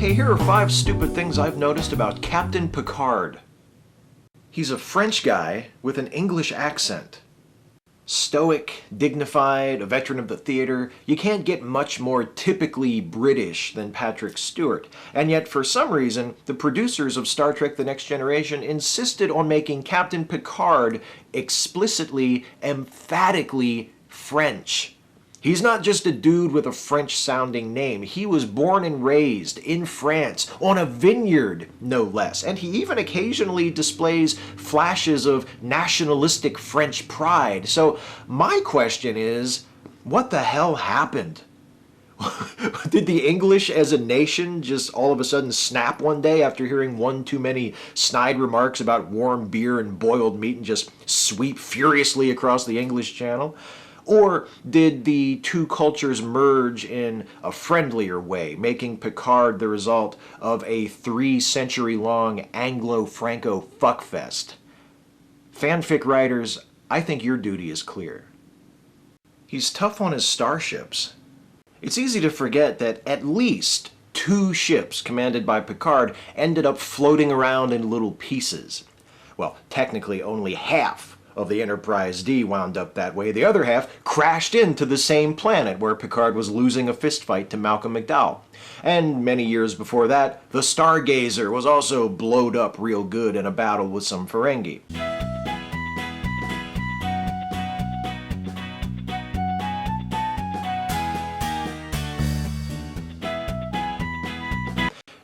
Hey, here are 5 stupid things I've noticed about Captain Picard. He's a French guy with an English accent. Stoic, dignified, a veteran of the theater. You can't get much more typically British than Patrick Stewart. And yet, for some reason, the producers of Star Trek The Next Generation insisted on making Captain Picard explicitly, emphatically French. He's not just a dude with a French-sounding name. He was born and raised in France, on a vineyard, no less. And he even occasionally displays flashes of nationalistic French pride. So my question is, what the hell happened? Did the English as a nation just all of a sudden snap one day after hearing one too many snide remarks about warm beer and boiled meat and just sweep furiously across the English Channel? Or did the two cultures merge in a friendlier way, making Picard the result of a 3-century-long Anglo-Franco fuckfest? Fanfic writers, I think your duty is clear. He's tough on his starships. It's easy to forget that at least 2 ships commanded by Picard ended up floating around in little pieces. Well, technically only half of the Enterprise D wound up that way. The other half crashed into the same planet where Picard was losing a fistfight to Malcolm McDowell. And many years before that, the Stargazer was also blowed up real good in a battle with some Ferengi.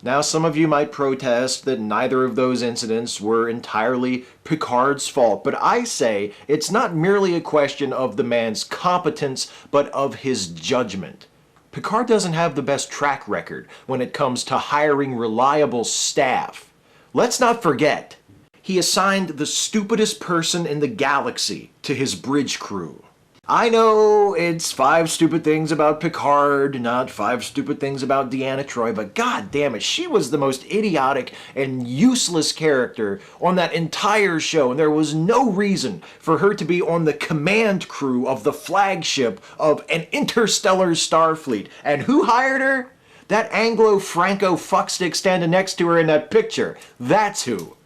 Now, some of you might protest that neither of those incidents were entirely Picard's fault, but I say it's not merely a question of the man's competence, but of his judgment. Picard doesn't have the best track record when it comes to hiring reliable staff. Let's not forget, he assigned the stupidest person in the galaxy to his bridge crew. I know it's 5 stupid things about Picard, not 5 stupid things about Deanna Troi, but god damn it, she was the most idiotic and useless character on that entire show, and there was no reason for her to be on the command crew of the flagship of an interstellar starfleet. And who hired her? That Anglo-Franco fuckstick standing next to her in that picture. That's who.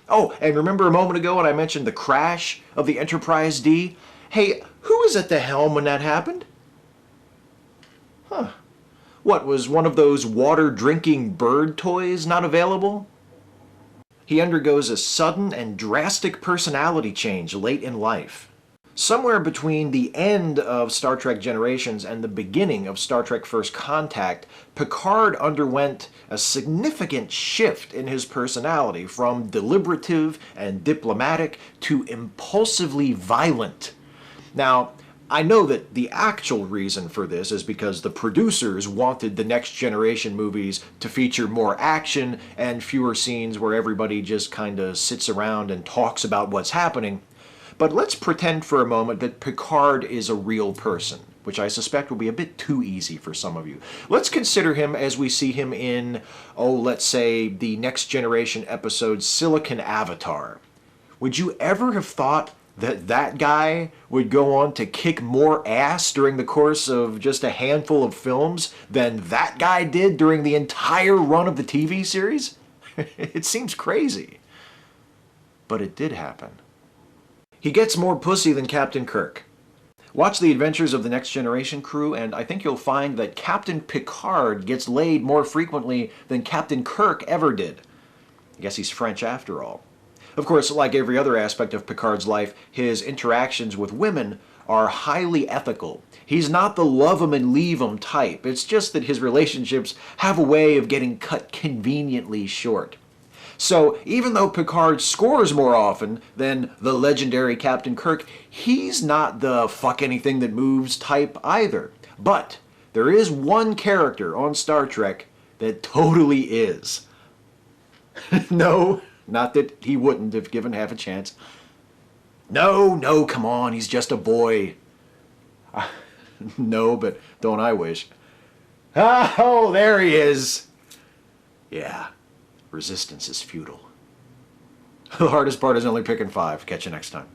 Oh, and remember a moment ago when I mentioned the crash of the Enterprise D? Hey, who was at the helm when that happened? Huh. What, was one of those water-drinking bird toys not available? He undergoes a sudden and drastic personality change late in life. Somewhere between the end of Star Trek Generations and the beginning of Star Trek First Contact, Picard underwent a significant shift in his personality from deliberative and diplomatic to impulsively violent. Now, I know that the actual reason for this is because the producers wanted the Next Generation movies to feature more action and fewer scenes where everybody just kind of sits around and talks about what's happening. But let's pretend for a moment that Picard is a real person, which I suspect will be a bit too easy for some of you. Let's consider him as we see him in, let's say, the Next Generation episode Silicon Avatar. Would you ever have thought that guy would go on to kick more ass during the course of just a handful of films than that guy did during the entire run of the TV series? It seems crazy. But it did happen. He gets more pussy than Captain Kirk. Watch the adventures of the Next Generation crew, and I think you'll find that Captain Picard gets laid more frequently than Captain Kirk ever did. I guess he's French after all. Of course, like every other aspect of Picard's life, his interactions with women are highly ethical. He's not the love 'em and leave 'em type. It's just that his relationships have a way of getting cut conveniently short. So even though Picard scores more often than the legendary Captain Kirk, he's not the fuck anything that moves type either. But there is one character on Star Trek that totally is. No. Not that he wouldn't if given half a chance. No, come on, he's just a boy. No, but don't I wish. Oh, there he is. Yeah, resistance is futile. The hardest part is only picking 5. Catch you next time.